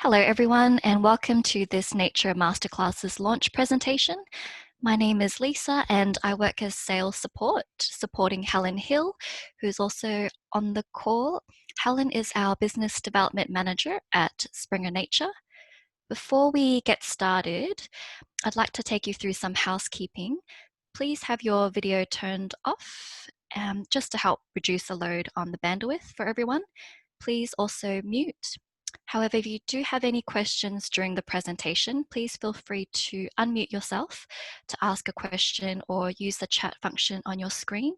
Hello everyone and welcome to this Nature Masterclasses launch presentation. My name is Lisa and I work as sales support, supporting Helen Hill, who's also on the call. Helen is our business development manager at Springer Nature. Before we get started, I'd like to take you through some housekeeping. Please have your video turned off just to help reduce the load on the bandwidth for everyone. Please also mute. However, if you do have any questions during the presentation, please feel free to unmute yourself to ask a question or use the chat function on your screen.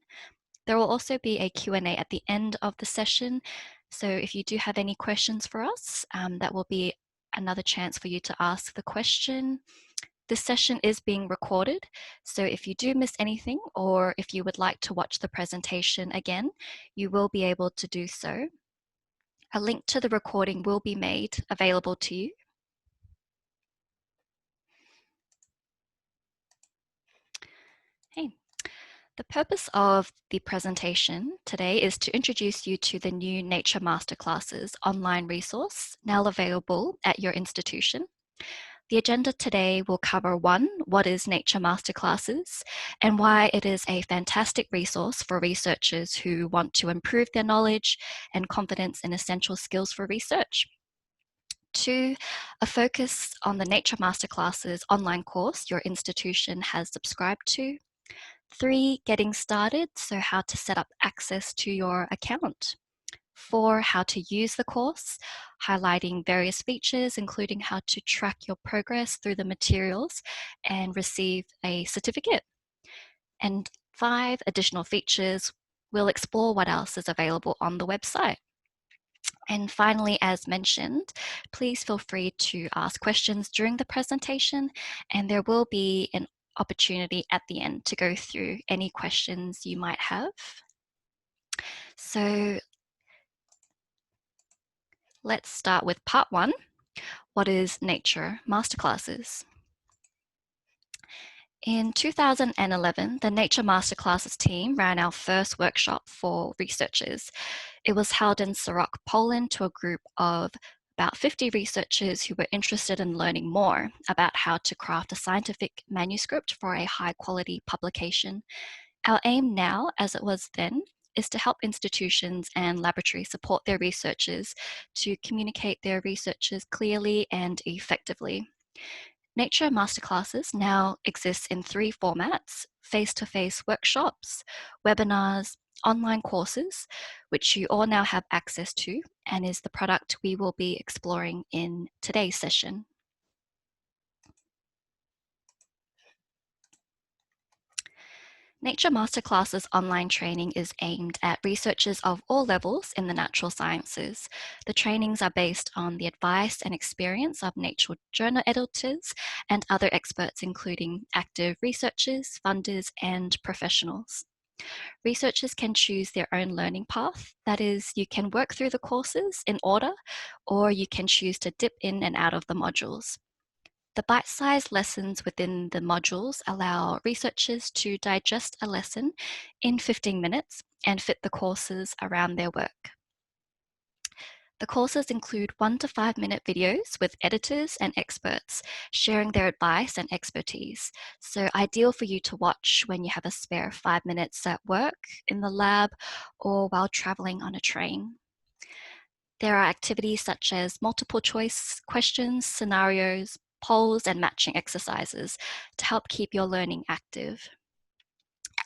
There will also be a Q&A at the end of the session. So if you do have any questions for us, that will be another chance for you to ask the question. This session is being recorded, so if you do miss anything or if you would like to watch the presentation again, you will be able to do so. A link to the recording will be made available to you. Hey. The purpose of the presentation today is to introduce you to the new Nature Masterclasses online resource now available at your institution. The agenda today will cover 1, what is Nature Masterclasses and why it is a fantastic resource for researchers who want to improve their knowledge and confidence in essential skills for research. 2, a focus on the Nature Masterclasses online course your institution has subscribed to. 3, getting started, so how to set up access to your account. 4, how to use the course, highlighting various features, including how to track your progress through the materials and receive a certificate. And 5, additional features. We'll explore what else is available on the website. And finally, as mentioned, please feel free to ask questions during the presentation, and there will be an opportunity at the end to go through any questions you might have. So let's start with part 1. What is Nature Masterclasses? In 2011, the Nature Masterclasses team ran our first workshop for researchers. It was held in Sorok, Poland, to a group of about 50 researchers who were interested in learning more about how to craft a scientific manuscript for a high-quality publication. Our aim now, as it was then, is to help institutions and laboratories support their researchers to communicate their researches clearly and effectively. Nature Masterclasses now exists in 3 formats: face-to-face workshops, webinars, online courses, which you all now have access to, and is the product we will be exploring in today's session. Nature Masterclasses online training is aimed at researchers of all levels in the natural sciences. The trainings are based on the advice and experience of Nature journal editors and other experts, including active researchers, funders, and professionals. Researchers can choose their own learning path. That is, you can work through the courses in order, or you can choose to dip in and out of the modules. The bite-sized lessons within the modules allow researchers to digest a lesson in 15 minutes and fit the courses around their work. The courses include 1 to 5 minute videos with editors and experts sharing their advice and expertise. So ideal for you to watch when you have a spare 5 minutes at work, in the lab, or while traveling on a train. There are activities such as multiple choice questions, scenarios, polls, and matching exercises to help keep your learning active.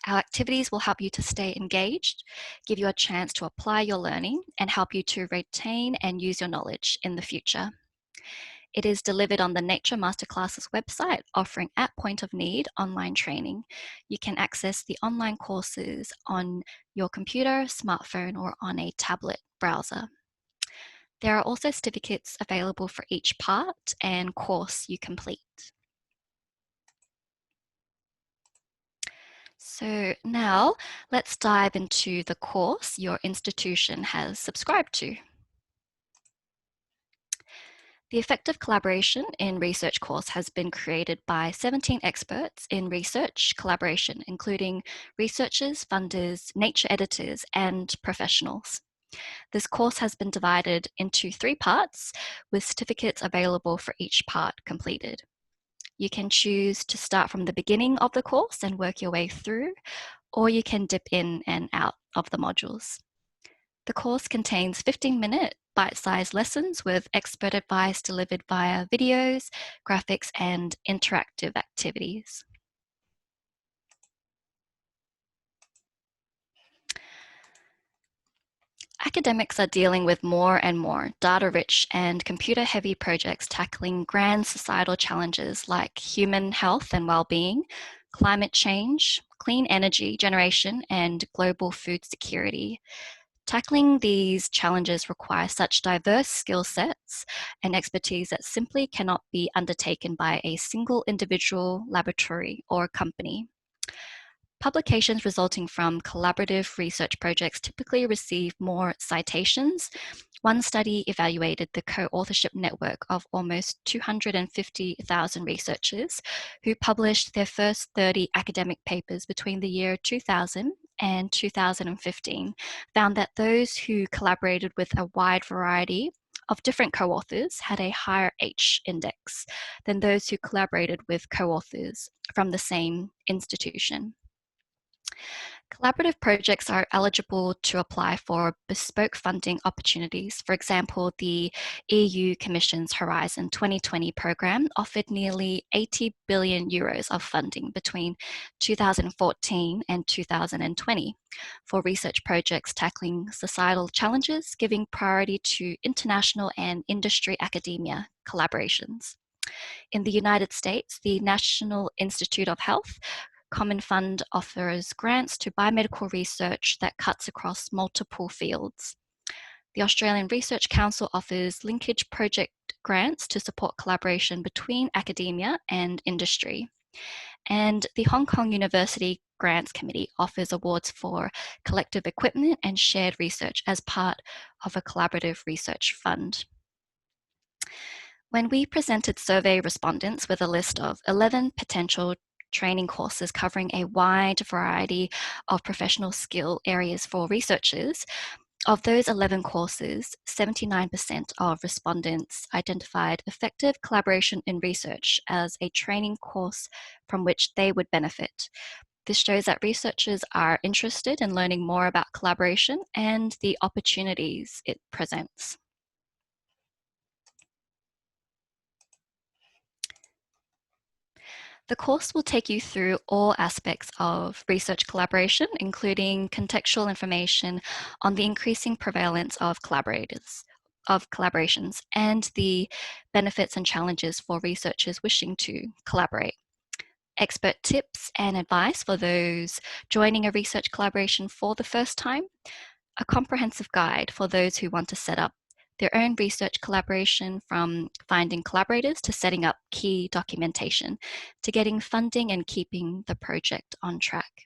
Our activities will help you to stay engaged, give you a chance to apply your learning, and help you to retain and use your knowledge in the future. It is delivered on the Nature Masterclasses website, offering at point of need online training. You can access the online courses on your computer, smartphone, or on a tablet browser. There are also certificates available for each part and course you complete. So now let's dive into the course your institution has subscribed to. The Effective Collaboration in Research course has been created by 17 experts in research collaboration, including researchers, funders, nature editors, and professionals. This course has been divided into 3 parts, with certificates available for each part completed. You can choose to start from the beginning of the course and work your way through, or you can dip in and out of the modules. The course contains 15-minute bite-sized lessons with expert advice delivered via videos, graphics, and interactive activities. Academics are dealing with more and more data-rich and computer-heavy projects tackling grand societal challenges like human health and well-being, climate change, clean energy generation, and global food security. Tackling these challenges requires such diverse skill sets and expertise that simply cannot be undertaken by a single individual, laboratory, or company. Publications resulting from collaborative research projects typically receive more citations. One study evaluated the co-authorship network of almost 250,000 researchers who published their first 30 academic papers between the year 2000 and 2015, found that those who collaborated with a wide variety of different co-authors had a higher H index than those who collaborated with co-authors from the same institution. Collaborative projects are eligible to apply for bespoke funding opportunities. For example, the EU Commission's Horizon 2020 programme offered nearly 80 billion euros of funding between 2014 and 2020 for research projects tackling societal challenges, giving priority to international and industry academia collaborations. In the United States, the National Institute of Health Common Fund offers grants to biomedical research that cuts across multiple fields. The Australian Research Council offers linkage project grants to support collaboration between academia and industry. And the Hong Kong University Grants Committee offers awards for collective equipment and shared research as part of a collaborative research fund. When we presented survey respondents with a list of 11 potential training courses covering a wide variety of professional skill areas for researchers, of those 11 courses, 79% of respondents identified effective collaboration in research as a training course from which they would benefit. This shows that researchers are interested in learning more about collaboration and the opportunities it presents. The course will take you through all aspects of research collaboration, including contextual information on the increasing prevalence of collaborations, and the benefits and challenges for researchers wishing to collaborate. Expert tips and advice for those joining a research collaboration for the first time. A comprehensive guide for those who want to set up their own research collaboration, from finding collaborators to setting up key documentation, to getting funding and keeping the project on track.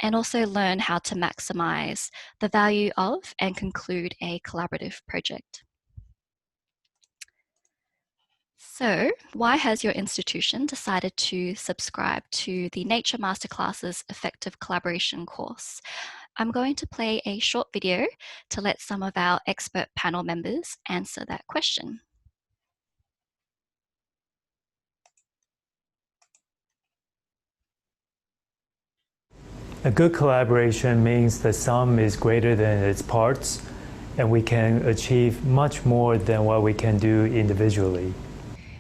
And also learn how to maximize the value of and conclude a collaborative project. So, why has your institution decided to subscribe to the Nature Masterclasses Effective Collaboration course? I'm going to play a short video to let some of our expert panel members answer that question. A good collaboration means the sum is greater than its parts, and we can achieve much more than what we can do individually.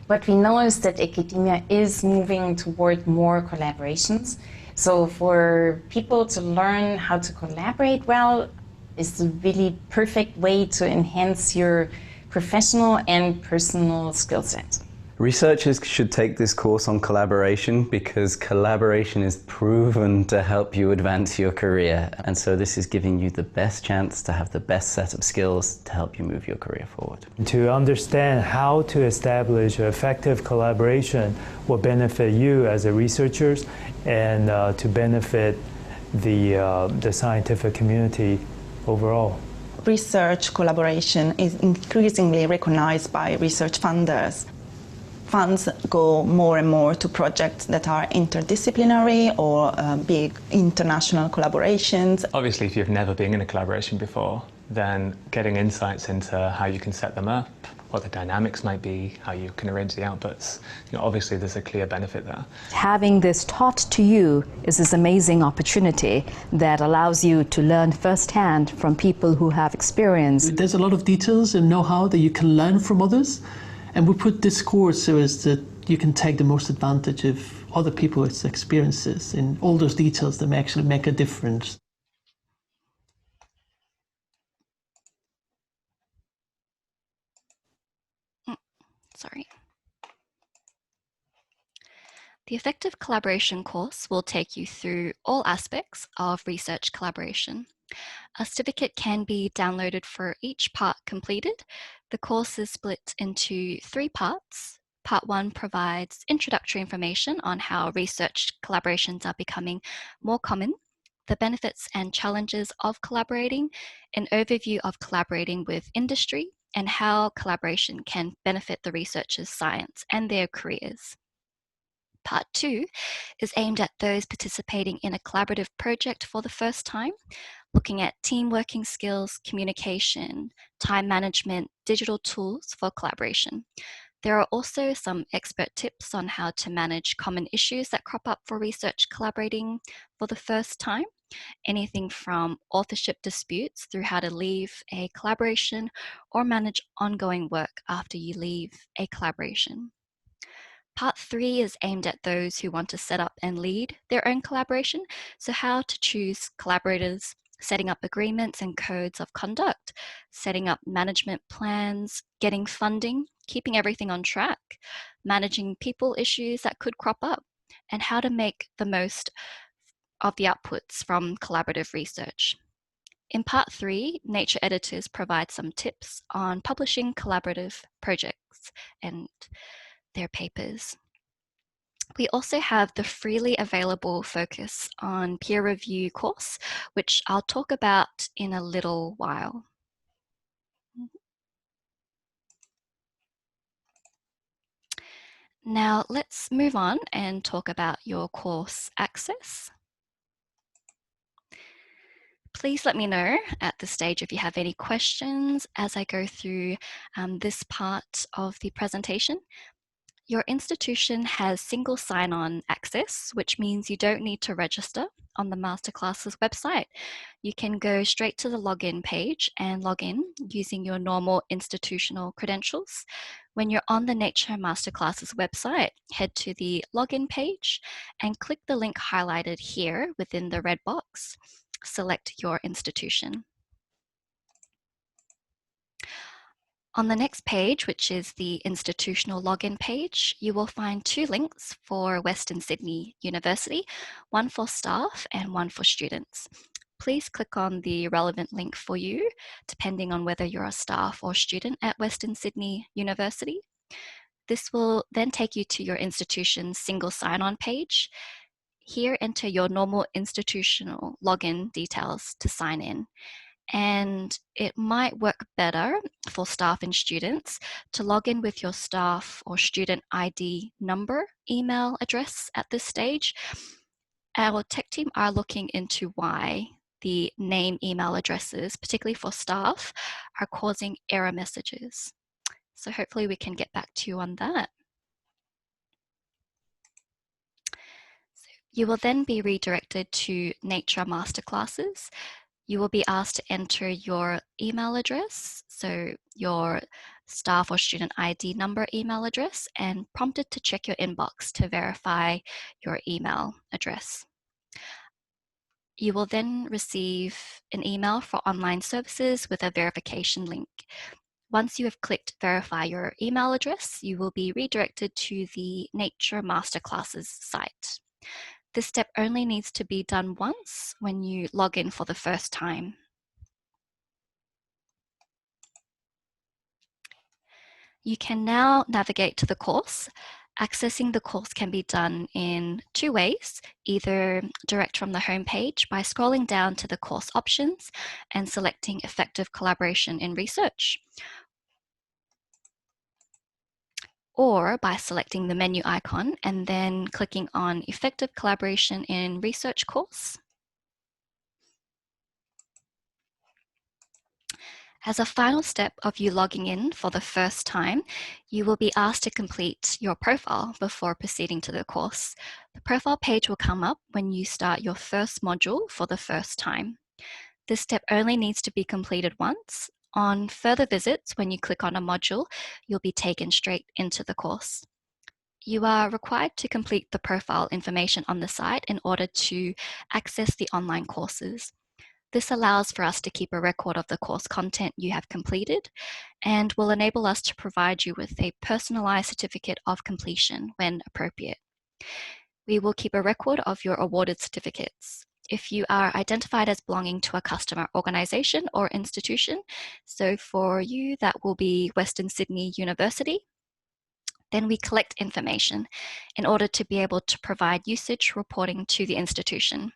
What we know is that academia is moving toward more collaborations. So for people to learn how to collaborate well is a really perfect way to enhance your professional and personal skill set. Researchers should take this course on collaboration because collaboration is proven to help you advance your career. And so this is giving you the best chance to have the best set of skills to help you move your career forward. To understand how to establish effective collaboration will benefit you as a researcher and to benefit the scientific community overall. Research collaboration is increasingly recognized by research funders. Funds go more and more to projects that are interdisciplinary or big international collaborations. Obviously, if you've never been in a collaboration before, then getting insights into how you can set them up, what the dynamics might be, how you can arrange the outputs. Obviously there's a clear benefit there. Having this taught to you is this amazing opportunity that allows you to learn firsthand from people who have experience. There's a lot of details and know-how that you can learn from others, and we put this course so as that you can take the most advantage of other people's experiences and all those details that may actually make a difference. Sorry. The Effective Collaboration course will take you through all aspects of research collaboration. A certificate can be downloaded for each part completed. The course is split into 3 parts. Part 1 provides introductory information on how research collaborations are becoming more common, the benefits and challenges of collaborating, an overview of collaborating with industry, and how collaboration can benefit the researchers' science and their careers. Part 2 is aimed at those participating in a collaborative project for the first time, looking at team working skills, communication, time management, digital tools for collaboration. There are also some expert tips on how to manage common issues that crop up for research collaborating for the first time, anything from authorship disputes through how to leave a collaboration or manage ongoing work after you leave a collaboration. Part 3 is aimed at those who want to set up and lead their own collaboration, so how to choose collaborators, setting up agreements and codes of conduct, setting up management plans, getting funding, keeping everything on track, managing people issues that could crop up, and how to make the most of the outputs from collaborative research. In Part 3, Nature editors provide some tips on publishing collaborative projects and their papers. We also have the freely available Focus on Peer Review course, which I'll talk about in a little while. Now let's move on and talk about your course access. Please let me know at this stage if you have any questions as I go through this part of the presentation. Your institution has single sign-on access, which means you don't need to register on the Masterclasses website. You can go straight to the login page and log in using your normal institutional credentials. When you're on the Nature Masterclasses website, head to the login page and click the link highlighted here within the red box. Select your institution. On the next page, which is the institutional login page, you will find 2 links for Western Sydney University, one for staff and one for students. Please click on the relevant link for you, depending on whether you're a staff or student at Western Sydney University. This will then take you to your institution's single sign-on page. Here, enter your normal institutional login details to sign in. And it might work better for staff and students to log in with your staff or student ID number, email address at this stage. Our tech team are looking into why the name email addresses, particularly for staff, are causing error messages. So hopefully we can get back to you on that. You will then be redirected to Nature Masterclasses. You will be asked to enter your email address, so your staff or student ID number email address, and prompted to check your inbox to verify your email address. You will then receive an email for online services with a verification link. Once you have clicked verify your email address, you will be redirected to the Nature Masterclasses site. This step only needs to be done once when you log in for the first time. You can now navigate to the course. Accessing the course can be done in 2 ways, either direct from the homepage by scrolling down to the course options and selecting Effective Collaboration in Research, or by selecting the menu icon and then clicking on Effective Collaboration in Research course. As a final step of you logging in for the first time, you will be asked to complete your profile before proceeding to the course. The profile page will come up when you start your first module for the first time. This step only needs to be completed once. On further visits, when you click on a module, you'll be taken straight into the course. You are required to complete the profile information on the site in order to access the online courses. This allows for us to keep a record of the course content you have completed and will enable us to provide you with a personalized certificate of completion when appropriate. We will keep a record of your awarded certificates. If you are identified as belonging to a customer organization or institution, so for you that will be Western Sydney University, then we collect information in order to be able to provide usage reporting to the institution.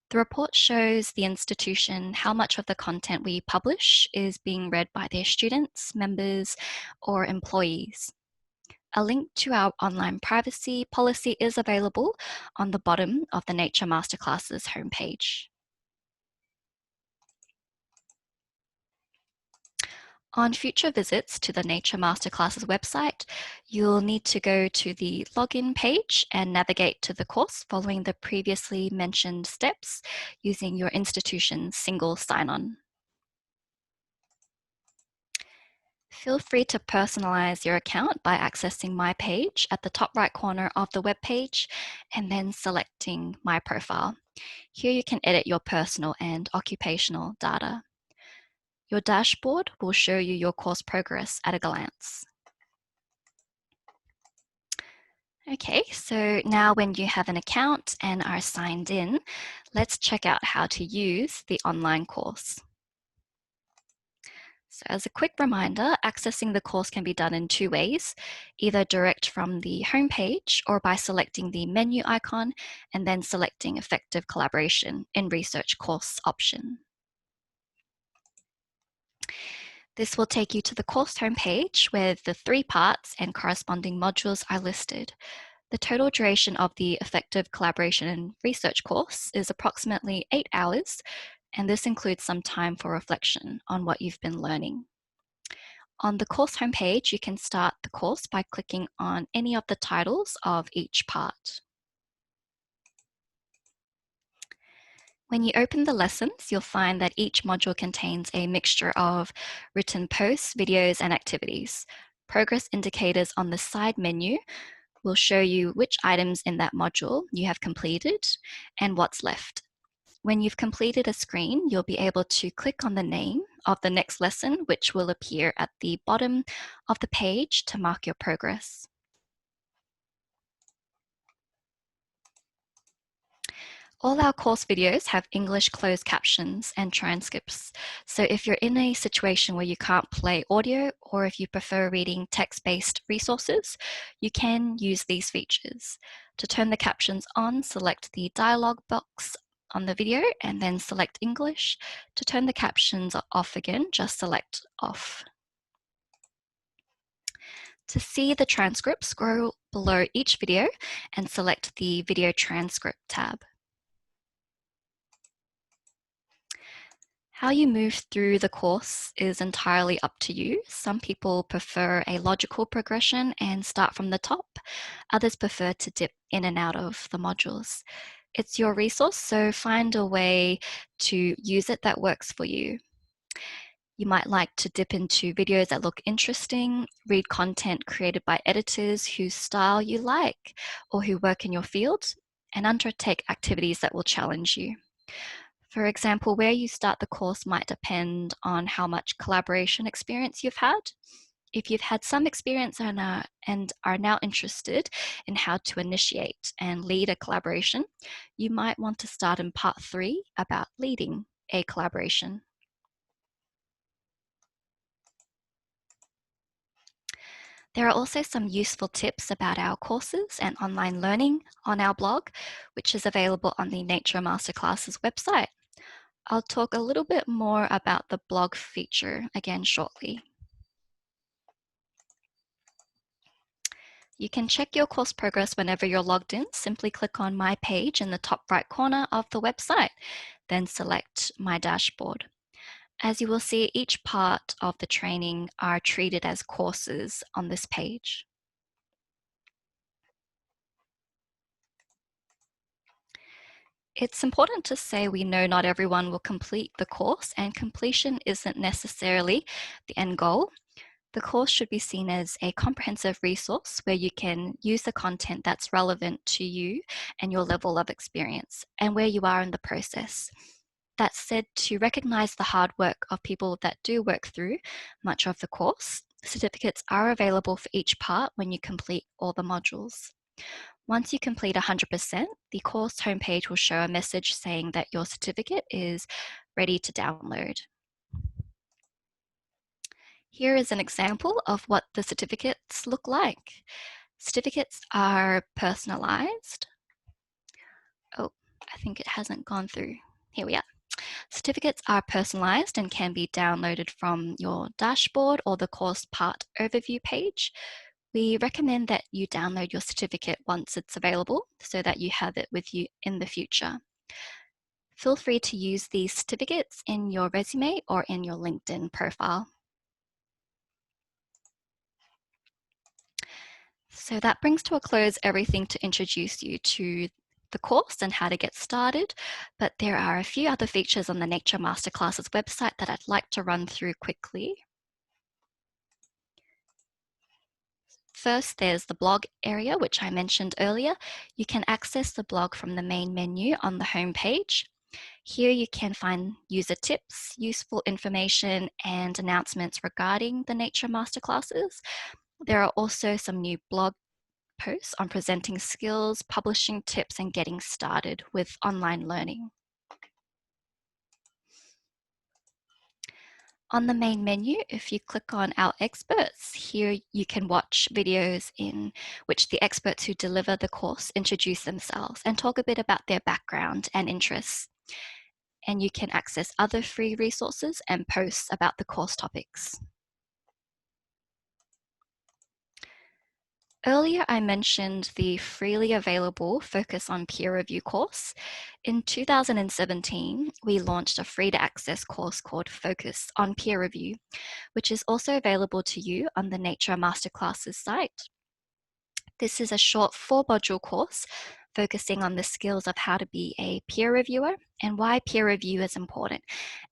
The report shows the institution how much of the content we publish is being read by their students, members, or employees. A link to our online privacy policy is available on the bottom of the Nature Masterclasses homepage. On future visits to the Nature Masterclasses website, you'll need to go to the login page and navigate to the course following the previously mentioned steps using your institution's single sign-on. Feel free to personalize your account by accessing My Page at the top right corner of the web page and then selecting My Profile. Here you can edit your personal and occupational data. Your dashboard will show you your course progress at a glance. Okay, so now when you have an account and are signed in, let's check out how to use the online course. So as a quick reminder, accessing the course can be done in two ways, either direct from the homepage or by selecting the menu icon and then selecting Effective Collaboration in Research Course option. This will take you to the course homepage where the 3 parts and corresponding modules are listed. The total duration of the Effective Collaboration and Research course is approximately 8 hours, and this includes some time for reflection on what you've been learning. On the course homepage, you can start the course by clicking on any of the titles of each part. When you open the lessons, you'll find that each module contains a mixture of written posts, videos, and activities. Progress indicators on the side menu will show you which items in that module you have completed and what's left. When you've completed a screen, you'll be able to click on the name of the next lesson, which will appear at the bottom of the page to mark your progress. All our course videos have English closed captions and transcripts. So if you're in a situation where you can't play audio, or if you prefer reading text-based resources, you can use these features. To turn the captions on, select the dialog box on the video and then select English. To turn the captions off again, just select off. To see the transcript, scroll below each video and select the Video Transcript tab. How you move through the course is entirely up to you. Some people prefer a logical progression and start from the top. Others prefer to dip in and out of the modules. It's your resource, so find a way to use it that works for you. You might like to dip into videos that look interesting, read content created by editors whose style you like or who work in your field, and undertake activities that will challenge you. For example, where you start the course might depend on how much collaboration experience you've had. If you've had some experience and are now interested in how to initiate and lead a collaboration, you might want to start in part 3 about leading a collaboration. There are also some useful tips about our courses and online learning on our blog, which is available on the Nature Masterclasses website. I'll talk a little bit more about the blog feature again shortly. You can check your course progress whenever you're logged in. Simply click on My Page in the top right corner of the website, then select My Dashboard. As you will see, each part of the training are treated as courses on this page. It's important to say we know not everyone will complete the course, and completion isn't necessarily the end goal. The course should be seen as a comprehensive resource where you can use the content that's relevant to you and your level of experience and where you are in the process. That said, to recognize the hard work of people that do work through much of the course, certificates are available for each part when you complete all the modules. Once you complete 100%, the course homepage will show a message saying that your certificate is ready to download. Here is an example of what the certificates look like. Certificates are personalized. Oh, I think it hasn't gone through. Here we are. Certificates are personalized and can be downloaded from your dashboard or the course part overview page. We recommend that you download your certificate once it's available so that you have it with you in the future. Feel free to use these certificates in your resume or in your LinkedIn profile. So that brings to a close everything to introduce you to the course and how to get started, but there are a few other features on the Nature Masterclasses website that I'd like to run through quickly. First, there's the blog area, which I mentioned earlier. You can access the blog from the main menu on the home page. Here you can find user tips, useful information, and announcements regarding the Nature Masterclasses. There are also some new blog posts on presenting skills, publishing tips, and getting started with online learning. On the main menu, if you click on our experts, here you can watch videos in which the experts who deliver the course introduce themselves and talk a bit about their background and interests. And you can access other free resources and posts about the course topics. Earlier, I mentioned the freely available Focus on Peer Review course. In 2017, we launched a free-to-access course called Focus on Peer Review, which is also available to you on the Nature Masterclasses site. This is a short 4-module course focusing on the skills of how to be a peer reviewer and why peer review is important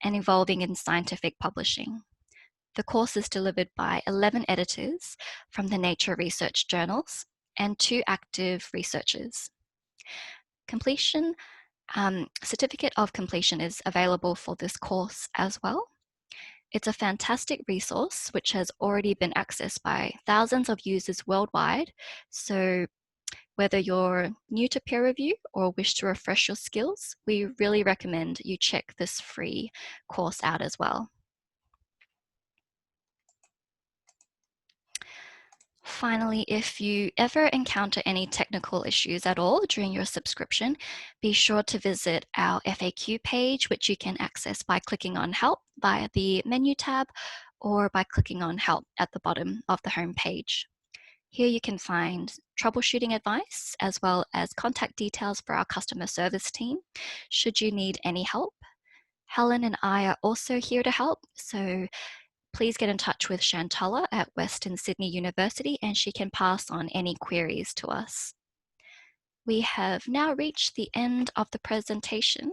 and evolving in scientific publishing. The course is delivered by 11 editors from the Nature research journals and 2 active researchers. Certificate of completion is available for this course as well. It's a fantastic resource which has already been accessed by thousands of users worldwide. So whether you're new to peer review or wish to refresh your skills, we really recommend you check this free course out as well. Finally, if you ever encounter any technical issues at all during your subscription, be sure to visit our FAQ page, which you can access by clicking on Help via the menu tab or by clicking on Help at the bottom of the home page. Here you can find troubleshooting advice as well as contact details for our customer service team should you need any help. Helen and I are also here to help, so please get in touch with Shantala at Western Sydney University and she can pass on any queries to us. We have now reached the end of the presentation.